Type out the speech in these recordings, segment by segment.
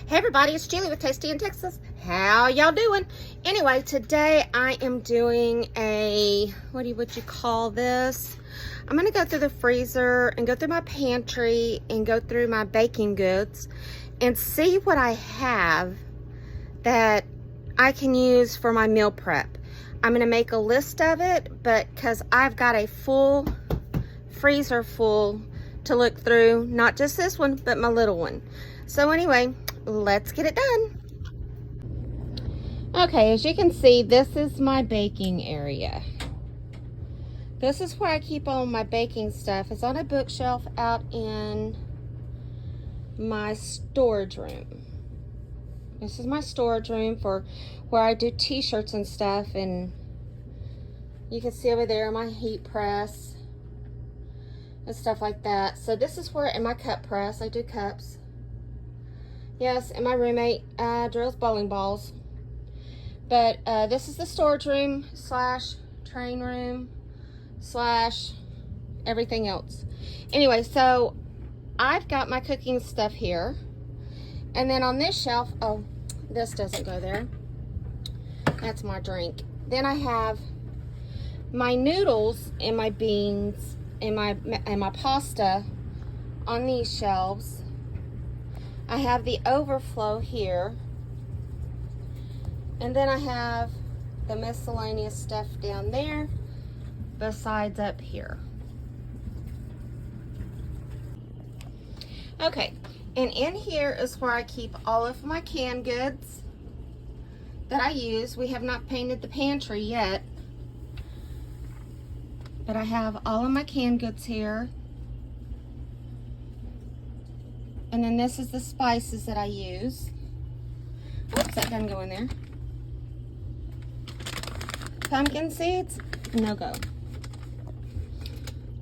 Hey everybody, it's Julie with Tasty in Texas. How y'all doing? Anyway, today I am doing a, what would you call this? I'm gonna go through the freezer and go through my pantry and go through my baking goods and see what I have that I can use for my meal prep. I'm gonna make a list of it, but because I've got a full freezer full to look through, not just this one, but my little one. So anyway, let's get it done. Okay, as you can see, this is my baking area. This is where I keep all my baking stuff. It's on a bookshelf out in my storage room. This is my storage room for where I do t-shirts and stuff, and you can see over there my heat press and stuff like that. So this is where, in my cup press, I do cups. Yes, and my roommate drills bowling balls. But this is the storage room slash train room slash everything else. Anyway, so I've got my cooking stuff here. And then on this shelf, oh, this doesn't go there. That's my drink. Then I have my noodles and my beans and my pasta on these shelves. I have the overflow here, and then I have the miscellaneous stuff down there besides up here. Okay, and in here is where I keep all of my canned goods that I use. We have not painted the pantry yet, but I have all of my canned goods here. And then this is the spices that I use. Oops, that doesn't go in there. Pumpkin seeds, no go.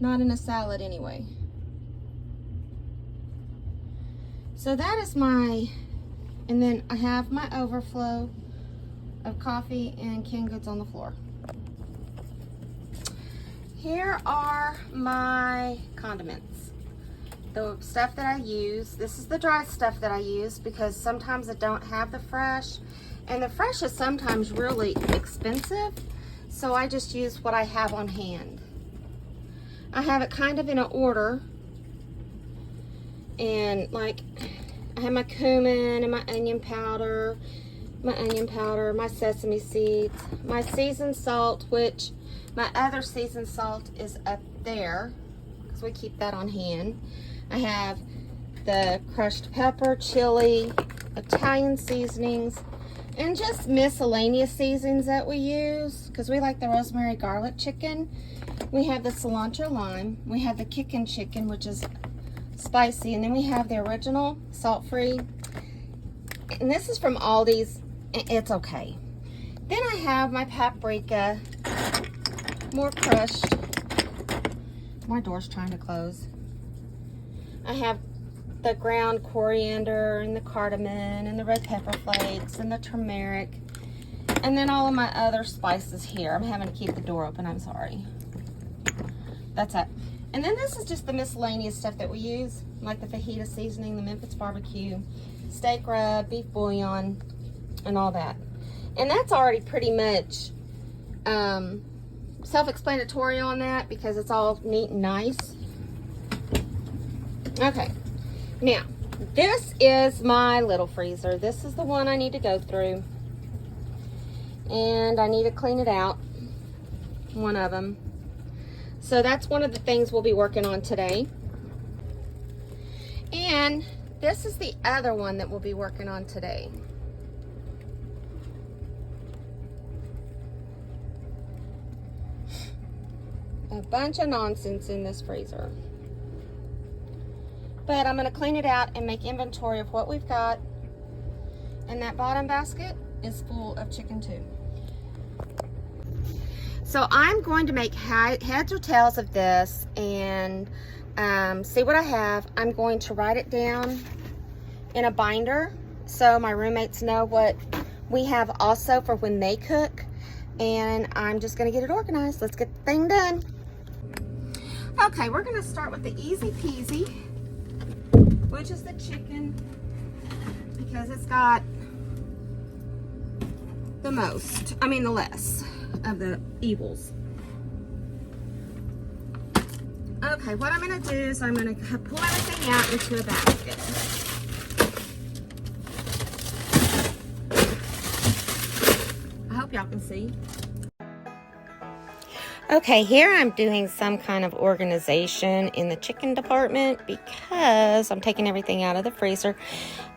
Not in a salad anyway. So that is my, and then I have my overflow of coffee and canned goods on the floor. Here are my condiments. The stuff that I use. This is the dry stuff that I use because sometimes I don't have the fresh, and the fresh is sometimes really expensive, so I just use what I have on hand. I have it kind of in an order, and like I have my cumin and my onion powder, my sesame seeds, my seasoned salt, which my other seasoned salt is up there because we keep that on hand. I have the crushed pepper, chili, Italian seasonings, and just miscellaneous seasonings that we use because we like the rosemary garlic chicken. We have the cilantro lime. We have the kickin' chicken, which is spicy, and then we have the original salt-free. And this is from Aldi's. It's okay. Then I have my paprika, more crushed. My door's trying to close. I have the ground coriander and the cardamom and the red pepper flakes and the turmeric, and then all of my other spices here. I'm having to keep the door open, I'm sorry. That's it. And then this is just the miscellaneous stuff that we use, like the fajita seasoning, the Memphis barbecue, steak rub, beef bouillon, and all that. And that's already pretty much self-explanatory on that because it's all neat and nice. Okay, now this is my little freezer. This is the one I need to go through, and I need to clean it out, one of them. So that's one of the things we'll be working on today. And this is the other one that we'll be working on today. A bunch of nonsense in this freezer. But I'm going to clean it out and make inventory of what we've got. And that bottom basket is full of chicken too. So I'm going to make heads or tails of this and see what I have. I'm going to write it down in a binder so my roommates know what we have also for when they cook. And I'm just going to get it organized. Let's get the thing done. Okay, we're going to start with the easy peasy, which is the chicken because it's got the less of the evils. Okay, what I'm going to do is I'm going to pull everything out into a basket. I hope y'all can see. Okay, here I'm doing some kind of organization in the chicken department because I'm taking everything out of the freezer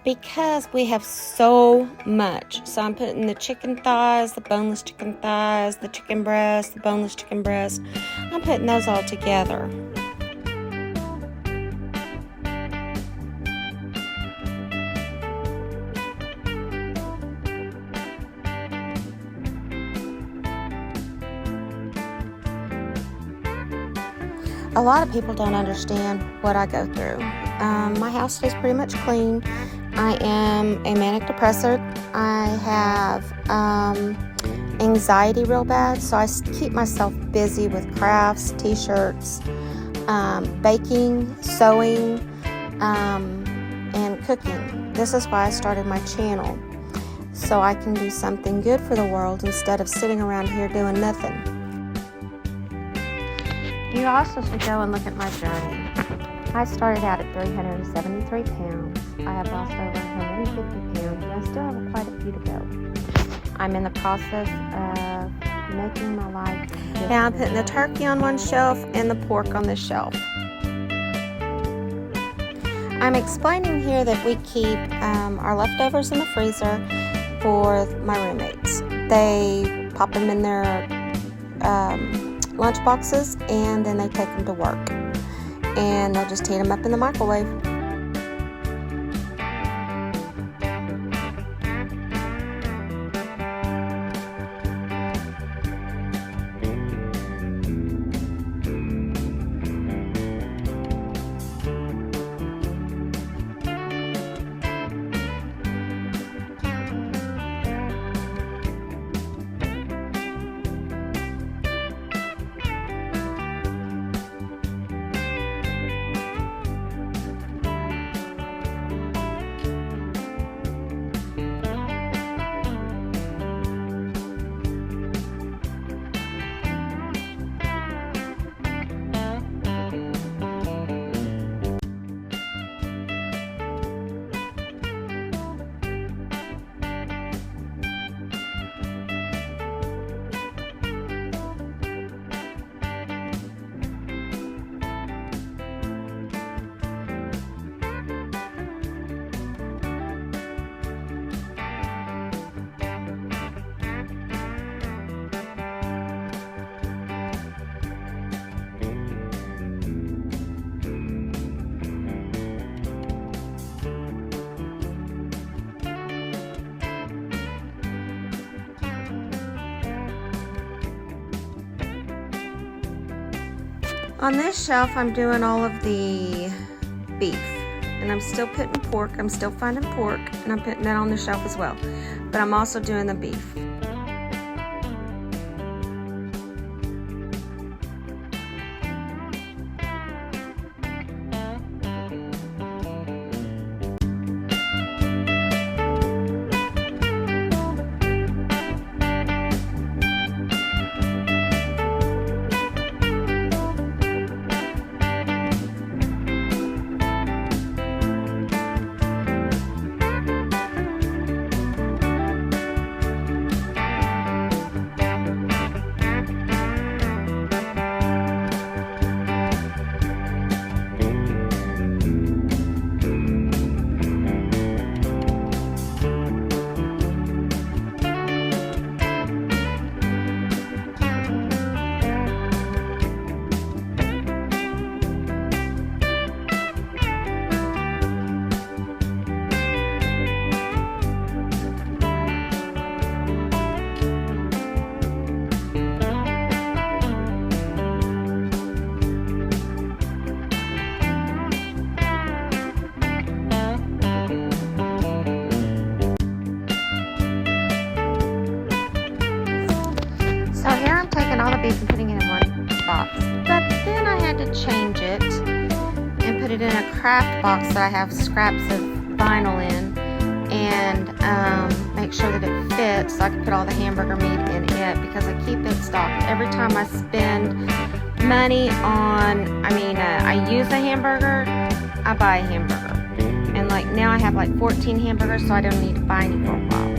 because we have so much. So I'm putting the chicken thighs, the boneless chicken thighs, the chicken breast, the boneless chicken breast. I'm putting those all together. A lot of people don't understand what I go through. My house stays pretty much clean. I am a manic depressant. I have anxiety real bad, so I keep myself busy with crafts, t-shirts, baking, sewing, and cooking. This is why I started my channel, so I can do something good for the world instead of sitting around here doing nothing. You also should go and look at my journey. I started out at 373 pounds. I have lost over 150 pounds, and I still have quite a few to go. I'm in the process of making my life different. Now I'm putting the turkey on one shelf and the pork on this shelf. I'm explaining here that we keep our leftovers in the freezer for my roommates. They pop them in their lunch boxes, and then they take them to work, and they'll just heat them up in the microwave. On this shelf, I'm doing all of the beef, and I'm still putting pork. I'm still finding pork, and I'm putting that on the shelf as well. But I'm also doing the beef. So here I'm taking all the beef and putting it in one box. But then I had to change it and put it in a craft box that I have scraps of vinyl in. and make sure that it fits so I can put all the hamburger meat in it, because I keep it stocked. Every time I spend money on, I use a hamburger, I buy a hamburger. And like now I have like 14 hamburgers, so I don't need to buy any for a while.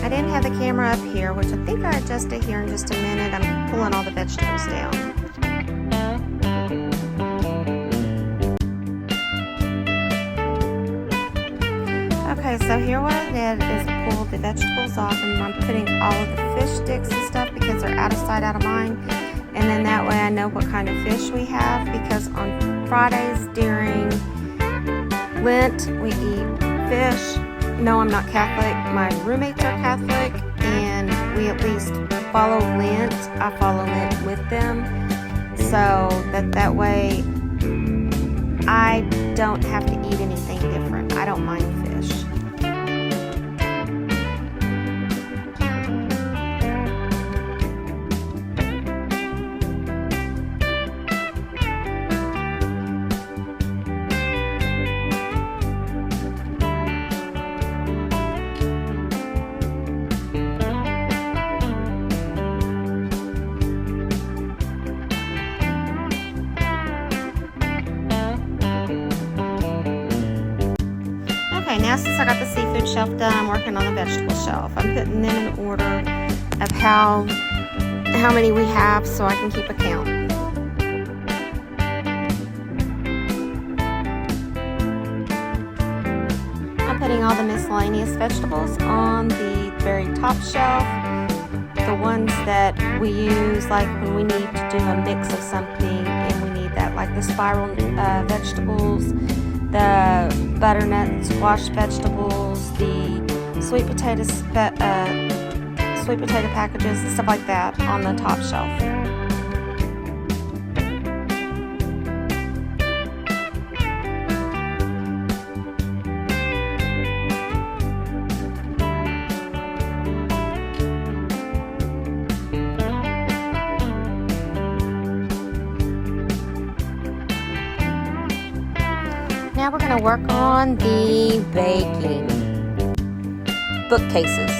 I didn't have the camera up here, which I think I adjusted here in just a minute. I'm pulling all the vegetables down. Okay, so here what I did is pull the vegetables off, and I'm putting all of the fish sticks and stuff because they're out of sight, out of mind. And then that way I know what kind of fish we have, because on Fridays during Lent we eat fish. No, I'm not Catholic. My roommates are Catholic, and we at least follow Lent. I follow Lent with them, so that way I don't have to eat anything different. I don't mind fish. Okay, now since I got the seafood shelf done, I'm working on the vegetable shelf. I'm putting them in order of how many we have so I can keep a count. I'm putting all the miscellaneous vegetables on the very top shelf. The ones that we use like when we need to do a mix of something and we need that, like the spiral vegetables, the butternut squash vegetables, the sweet potato packages, and stuff like that on the top shelf. Now we're going to work on the baking bookcases.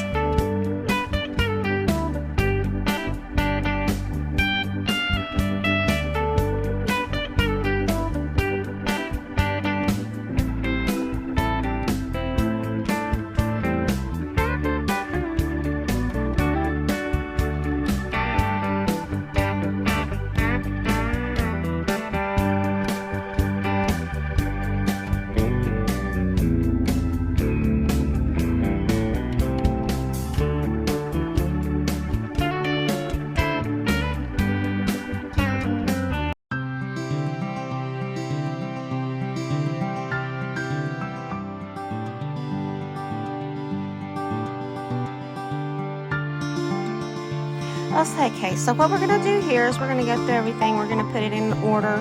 Okay, so what we're going to do here is we're going to go through everything. We're going to put it in order.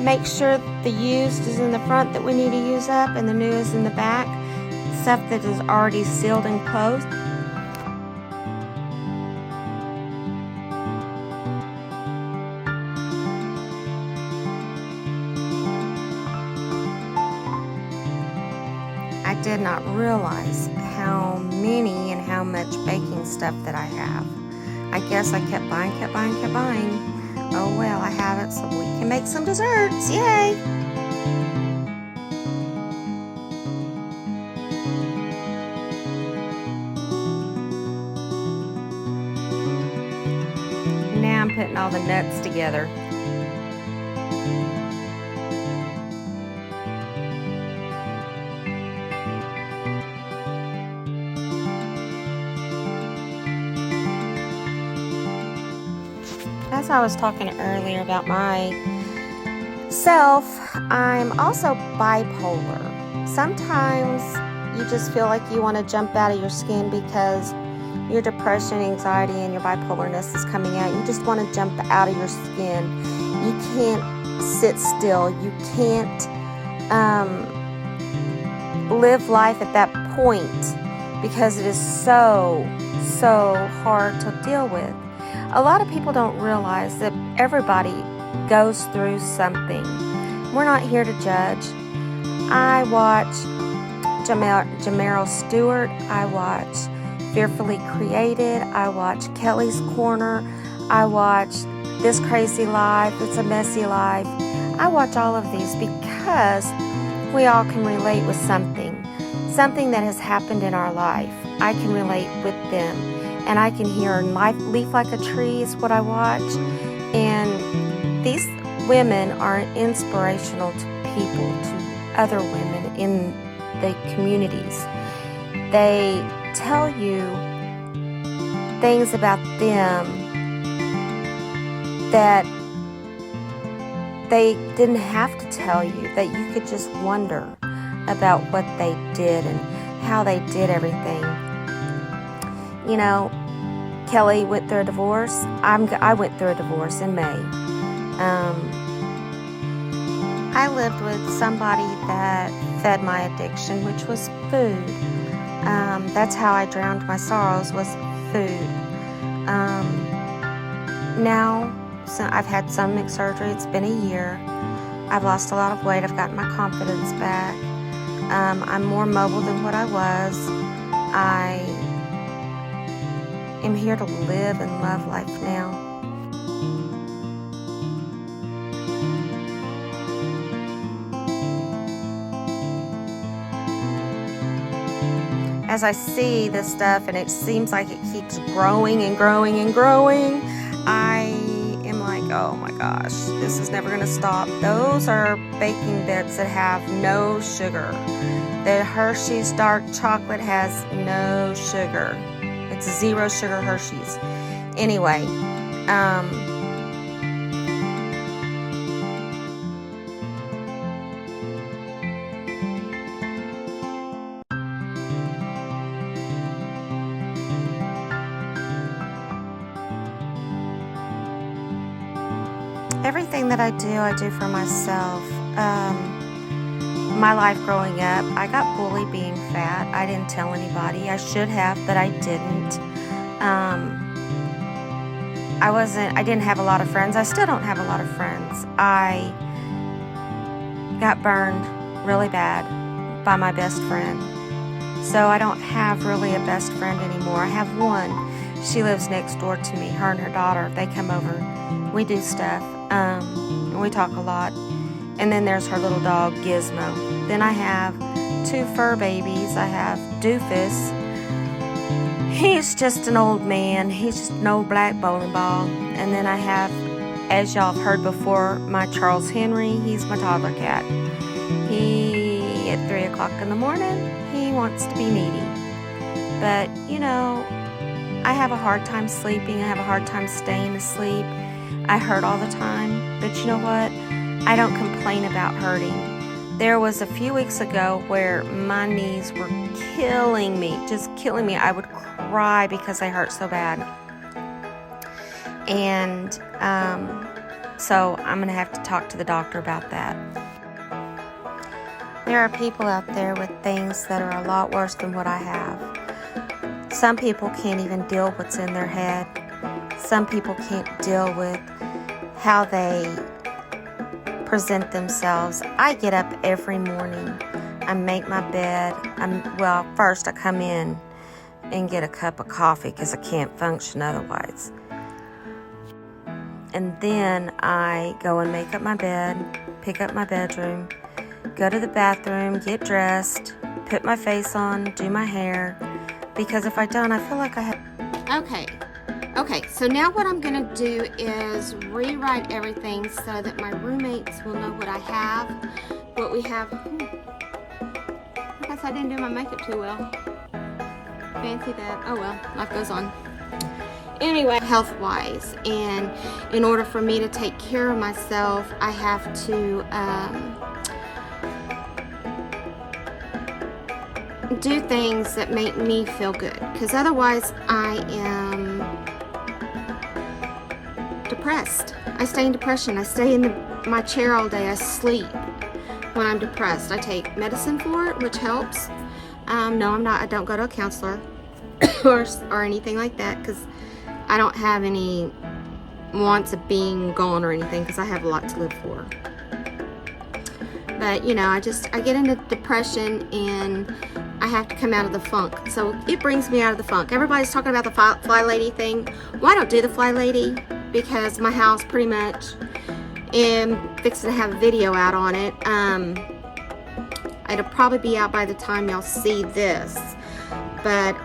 Make sure the used is in the front that we need to use up, and the new is in the back. Stuff that is already sealed and closed. I did not realize how many and how much baking stuff that I have. I guess I kept buying. Oh well, I have it so we can make some desserts. Yay! Now I'm putting all the nuts together. As I was talking earlier about myself, I'm also bipolar. Sometimes you just feel like you want to jump out of your skin because your depression, anxiety, and your bipolarness is coming out. You just want to jump out of your skin You can't sit still. You can't live life at that point because it is so hard to deal with. A lot of people don't realize that everybody goes through something. We're not here to judge. I watch Jamero Stewart. I watch Fearfully Created. I watch Kelly's Corner. I watch This Crazy Life. It's a Messy Life. I watch all of these because we all can relate with something that has happened in our life. I can relate with them, and I can hear Leaf Like a Tree is what I watch. And these women are inspirational to people, to other women in the communities. They tell you things about them that they didn't have to tell you, that you could just wonder about what they did and how they did everything. You know, Kelly went through a divorce. I went through a divorce in May. I lived with somebody that fed my addiction, which was food. That's how I drowned my sorrows, was food. Now, so I've had stomach surgery. It's been a year. I've lost a lot of weight. I've gotten my confidence back. I'm more mobile than what I was. I am here to live and love life now. As I see this stuff and it seems like it keeps growing and growing and growing, I am like, oh my gosh, this is never going to stop. Those are baking bits that have no sugar. The Hershey's dark chocolate has no sugar. It's 0 sugar Hershey's. Anyway, everything that I do for myself. My life growing up, I got bullied being fat. I didn't tell anybody. I should have, but I didn't. I didn't have a lot of friends. I still don't have a lot of friends. I got burned really bad by my best friend. So I don't have really a best friend anymore. I have one. She lives next door to me. Her and her daughter, they come over. We do stuff. And we talk a lot. And then there's her little dog, Gizmo. Then I have 2 fur babies. I have Doofus. He's just an old man. He's just an old black bowling ball. And then I have, as y'all have heard before, my Charles Henry. He's my toddler cat. He, at 3 o'clock in the morning, he wants to be needy. But, you know, I have a hard time sleeping. I have a hard time staying asleep. I hurt all the time. But you know what? I don't complain about hurting. There was a few weeks ago where my knees were killing me, just killing me. I would cry because they hurt so bad. And so I'm going to have to talk to the doctor about that. There are people out there with things that are a lot worse than what I have. Some people can't even deal with what's in their head. Some people can't deal with how they present themselves. I get up every morning. I make my bed. First I come in and get a cup of coffee because I can't function otherwise. And then I go and make up my bed, pick up my bedroom, go to the bathroom, get dressed, put my face on, do my hair, because if I don't, I feel like I have... Okay, so now what I'm going to do is rewrite everything so that my roommates will know what I have, what we have. I guess I didn't do my makeup too well. Fancy that. Oh well, life goes on. Anyway, health-wise, and in order for me to take care of myself, I have to do things that make me feel good, because otherwise I am depressed. I stay in depression. I stay in my chair all day. I sleep when I'm depressed. I take medicine for it, which helps. No, I'm not. I don't go to a counselor or anything like that, because I don't have any wants of being gone or anything, because I have a lot to live for. But you know, I get into depression and I have to come out of the funk. So it brings me out of the funk. Everybody's talking about the fly lady thing. Well, I don't do the fly lady because my house pretty much am fixing to have a video out on it. It'll probably be out by the time y'all see this. But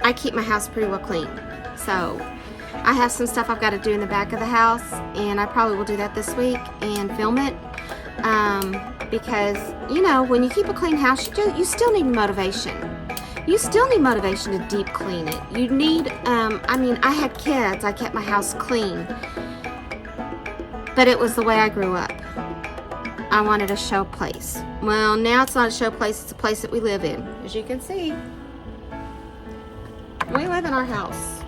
I keep my house pretty well clean. So I have some stuff I've got to do in the back of the house, and I probably will do that this week and film it. Because, you know, when you keep a clean house, you still need motivation. You still need motivation to deep clean it. You need, I mean, I had kids. I kept my house clean. But it was the way I grew up. I wanted a show place. Well, now it's not a show place. It's a place that we live in. As you can see, we live in our house.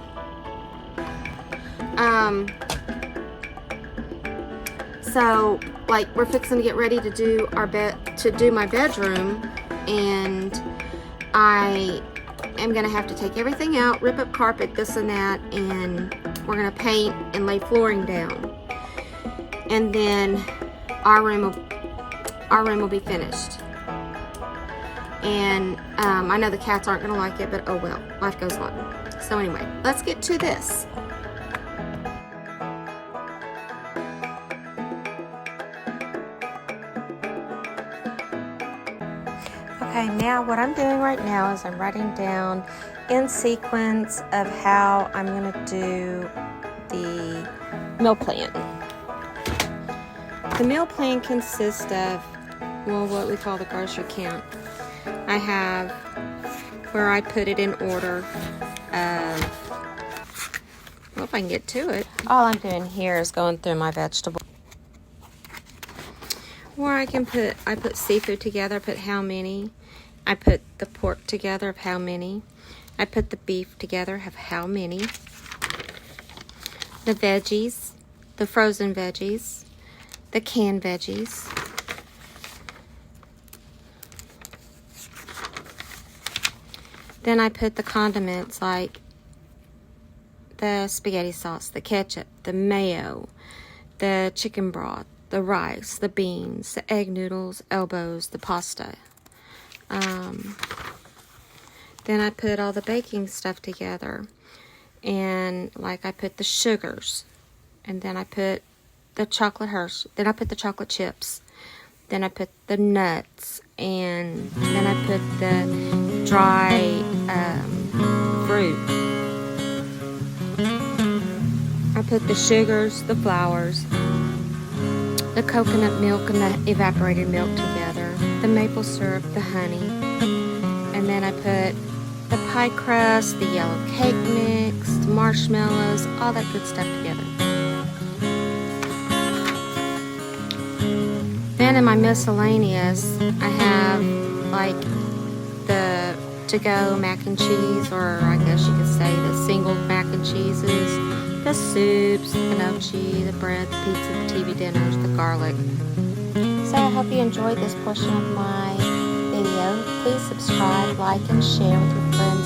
So, like, we're fixing to get ready to do my bedroom, and I am gonna have to take everything out, rip up carpet, this and that, and we're gonna paint and lay flooring down, and then our room will be finished. And I know the cats aren't gonna like it, but oh well, life goes on. So anyway, let's get to this. Okay, now what I'm doing right now is I'm writing down in sequence of how I'm going to do the meal plan. The meal plan consists of, well, what we call the grocery count. I have where I put it in order of, well, if I can get to it. All I'm doing here is going through my vegetables. Where I put seafood together, I put how many. I put the pork together of how many. I put the beef together of how many. The veggies, the frozen veggies, the canned veggies. Then I put the condiments like the spaghetti sauce, the ketchup, the mayo, the chicken broth, the rice, the beans, the egg noodles, elbows, the pasta. Then I put all the baking stuff together, and like I put the sugars, and then I put the chocolate Hershey, then I put the chocolate chips, then I put the nuts, and then I put the dry fruit. I put the sugars, the flours, the coconut milk and the evaporated milk together, the maple syrup, the honey, and then I put the pie crust, the yellow cake mix, the marshmallows, all that good stuff together. Then in my miscellaneous, I have like the to-go mac and cheese, or I guess you could say the single mac and cheeses, the soups, the gnocchi, the bread, the pizza, the TV dinners, the garlic. So I hope you enjoyed this portion of my video. Please subscribe, like, and share with your friends